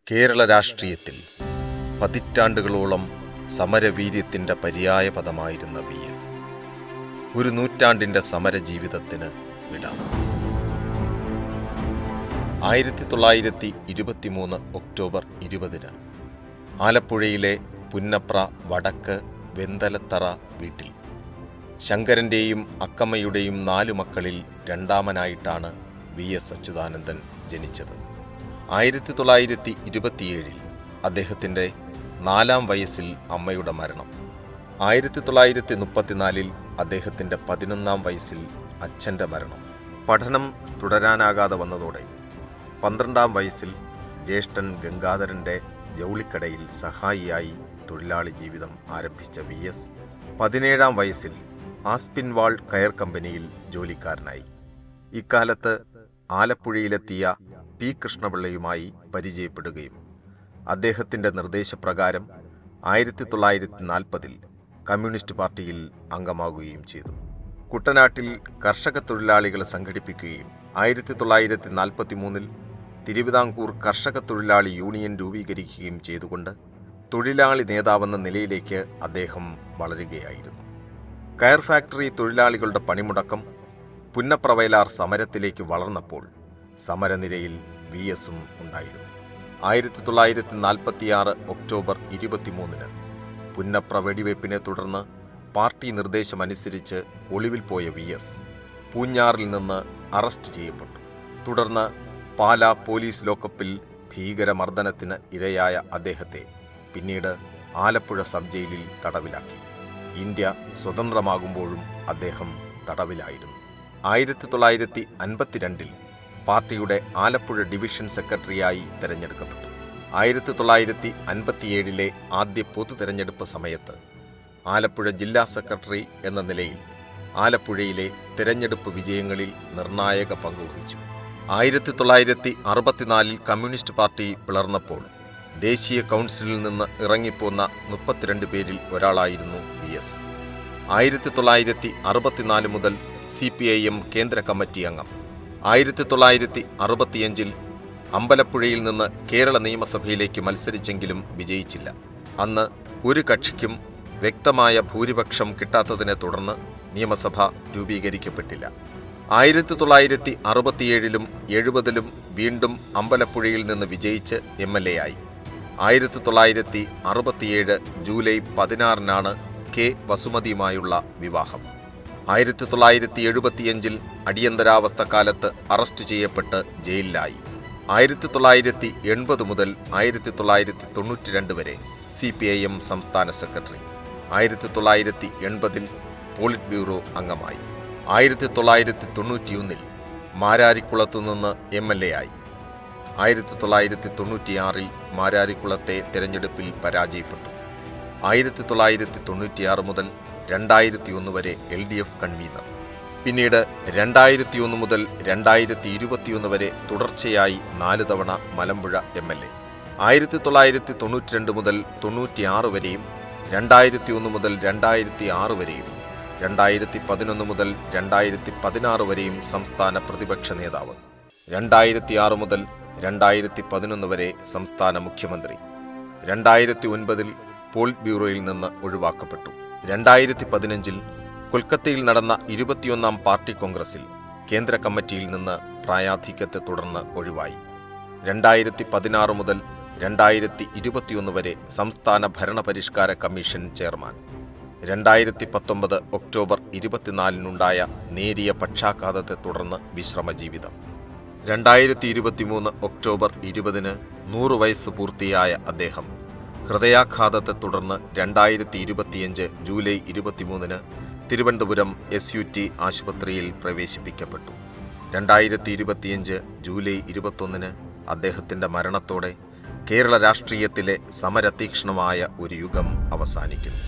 കേരള രാഷ്ട്രീയത്തിൽ പതിറ്റാണ്ടുകളോളം സമരവീര്യത്തിൻ്റെ പര്യായ പദമായിരുന്ന VS ഒരു നൂറ്റാണ്ടിൻ്റെ സമരജീവിതത്തിന് വിട. 1923 ഒക്ടോബർ 20 ആലപ്പുഴയിലെ പുന്നപ്ര വടക്ക് വെന്തലത്തറ വീട്ടിൽ ശങ്കരൻ്റെയും അക്കമ്മയുടെയും 4 മക്കളിൽ രണ്ടാമനായിട്ടാണ് VS അച്യുതാനന്ദൻ ജനിച്ചത്. 1927 അദ്ദേഹത്തിൻ്റെ 4-ാം വയസ്സിൽ അമ്മയുടെ മരണം. 1934 അദ്ദേഹത്തിൻ്റെ 11-ാം വയസ്സിൽ അച്ഛൻ്റെ മരണം. പഠനം തുടരാനാകാതെ വന്നതോടെ 12-ാം വയസ്സിൽ ജ്യേഷ്ഠൻ ഗംഗാധരൻ്റെ ജൗളിക്കടയിൽ സഹായിയായി തൊഴിലാളി ജീവിതം ആരംഭിച്ച VS 17-ാം വയസ്സിൽ ആസ്പിൻവാൾ കയർ കമ്പനിയിൽ ജോലിക്കാരനായി. ഇക്കാലത്ത് ആലപ്പുഴയിലെത്തിയ P. കൃഷ്ണപിള്ളയുമായി പരിചയപ്പെടുകയും അദ്ദേഹത്തിൻ്റെ നിർദ്ദേശപ്രകാരം 1940 കമ്മ്യൂണിസ്റ്റ് പാർട്ടിയിൽ അംഗമാകുകയും ചെയ്തു. കുട്ടനാട്ടിൽ കർഷക തൊഴിലാളികളെ സംഘടിപ്പിക്കുകയും 1943 തിരുവിതാംകൂർ കർഷക തൊഴിലാളി യൂണിയൻ രൂപീകരിക്കുകയും ചെയ്തുകൊണ്ട് തൊഴിലാളി നേതാവെന്ന നിലയിലേക്ക് അദ്ദേഹം വളരുകയായിരുന്നു. കയർ ഫാക്ടറി തൊഴിലാളികളുടെ പണിമുടക്കം പുന്നപ്രവയലാർ സമരത്തിലേക്ക് വളർന്നപ്പോൾ സമരനിരയിൽ VSഉം ഉണ്ടായിരുന്നു. 1946 ഒക്ടോബർ 23 പുന്നപ്ര വെടിവയ്പ്പിനെ തുടർന്ന് പാർട്ടി നിർദ്ദേശമനുസരിച്ച് ഒളിവിൽ പോയ VS പൂഞ്ഞാറിൽ നിന്ന് അറസ്റ്റ് ചെയ്യപ്പെട്ടു. തുടർന്ന് പാലാ പോലീസ് ലോക്കപ്പിൽ ഭീകരമർദ്ദനത്തിന് ഇരയായ അദ്ദേഹത്തെ പിന്നീട് ആലപ്പുഴ സബ് ജയിലിൽ തടവിലാക്കി. ഇന്ത്യ സ്വതന്ത്രമാകുമ്പോഴും അദ്ദേഹം തടവിലായിരുന്നു. 1952 പാർട്ടിയുടെ ആലപ്പുഴ ഡിവിഷൻ സെക്രട്ടറിയായി തിരഞ്ഞെടുക്കപ്പെട്ടു. 1957 ആദ്യ പൊതു തിരഞ്ഞെടുപ്പ് സമയത്ത് ആലപ്പുഴ ജില്ലാ സെക്രട്ടറി എന്ന നിലയിൽ ആലപ്പുഴയിലെ തിരഞ്ഞെടുപ്പ് വിജയങ്ങളിൽ നിർണായക പങ്കുവഹിച്ചു. 1964 കമ്മ്യൂണിസ്റ്റ് പാർട്ടി പിളർന്നപ്പോൾ ദേശീയ കൗൺസിലിൽ നിന്ന് ഇറങ്ങിപ്പോന്ന 32 പേരിൽ ഒരാളായിരുന്നു VS. 1964 മുതൽ CPIM കേന്ദ്ര കമ്മിറ്റി അംഗം. 1965 അമ്പലപ്പുഴയിൽ നിന്ന് കേരള നിയമസഭയിലേക്ക് മത്സരിച്ചെങ്കിലും വിജയിച്ചില്ല. അന്ന് ഒരു കക്ഷിക്കും വ്യക്തമായ ഭൂരിപക്ഷം കിട്ടാത്തതിനെ തുടർന്ന് നിയമസഭ രൂപീകരിക്കപ്പെട്ടില്ല. 1967 70 വീണ്ടും അമ്പലപ്പുഴയിൽ നിന്ന് വിജയിച്ച് MLA ആയി. 1967 ജൂലൈ 16 K. വസുമതിയുമായുള്ള വിവാഹം. 1975 അടിയന്തരാവസ്ഥ കാലത്ത് അറസ്റ്റ് ചെയ്യപ്പെട്ട് ജയിലിലായി. 1980 മുതൽ 1992 വരെ CPIM സംസ്ഥാന സെക്രട്ടറി. 1980 പോളിറ്റ് ബ്യൂറോ അംഗമായി. 1991 മാരാരിക്കുളത്തുനിന്ന് MLA ആയി. 1996 മാരാരിക്കുളത്തെ തെരഞ്ഞെടുപ്പിൽ പരാജയപ്പെട്ടു. 1996 മുതൽ 2001 വരെ LDF കൺവീനർ. പിന്നീട് 2001 മുതൽ 2021 വരെ തുടർച്ചയായി 4 തവണ മലമ്പുഴ MLA. 1992 മുതൽ 96 വരെയും 2001 മുതൽ 2006 വരെയും 2011 മുതൽ 2016 വരെയും സംസ്ഥാന പ്രതിപക്ഷ നേതാവ്. 2006 മുതൽ 2011 വരെ സംസ്ഥാന മുഖ്യമന്ത്രി. 2009 പോളിറ്റ് ബ്യൂറോയിൽ നിന്ന് ഒഴിവാക്കപ്പെട്ടു. 2015 കൊൽക്കത്തയിൽ നടന്ന 21-ാം പാർട്ടി കോൺഗ്രസിൽ കേന്ദ്ര കമ്മിറ്റിയിൽ നിന്ന് പ്രായാധിക്യത്തെ തുടർന്ന് ഒഴിവായി. 2016 മുതൽ 2021 വരെ സംസ്ഥാന ഭരണപരിഷ്കാര കമ്മീഷൻ ചെയർമാൻ. 2019 ഒക്ടോബർ 24 നേരിയ പക്ഷാഘാതത്തെ തുടർന്ന് വിശ്രമജീവിതം. 2023 ഒക്ടോബർ 20 100 വയസ്സ് പൂർത്തിയായ അദ്ദേഹം ഹൃദയാഘാതത്തെ തുടർന്ന് 2025 ജൂലൈ 23 തിരുവനന്തപുരം SUT ആശുപത്രിയിൽ പ്രവേശിപ്പിക്കപ്പെട്ടു. 2025 ജൂലൈ 21 അദ്ദേഹത്തിൻ്റെ മരണത്തോടെ കേരള രാഷ്ട്രീയത്തിലെ സമരതീക്ഷ്ണമായ ഒരു യുഗം അവസാനിക്കുന്നു.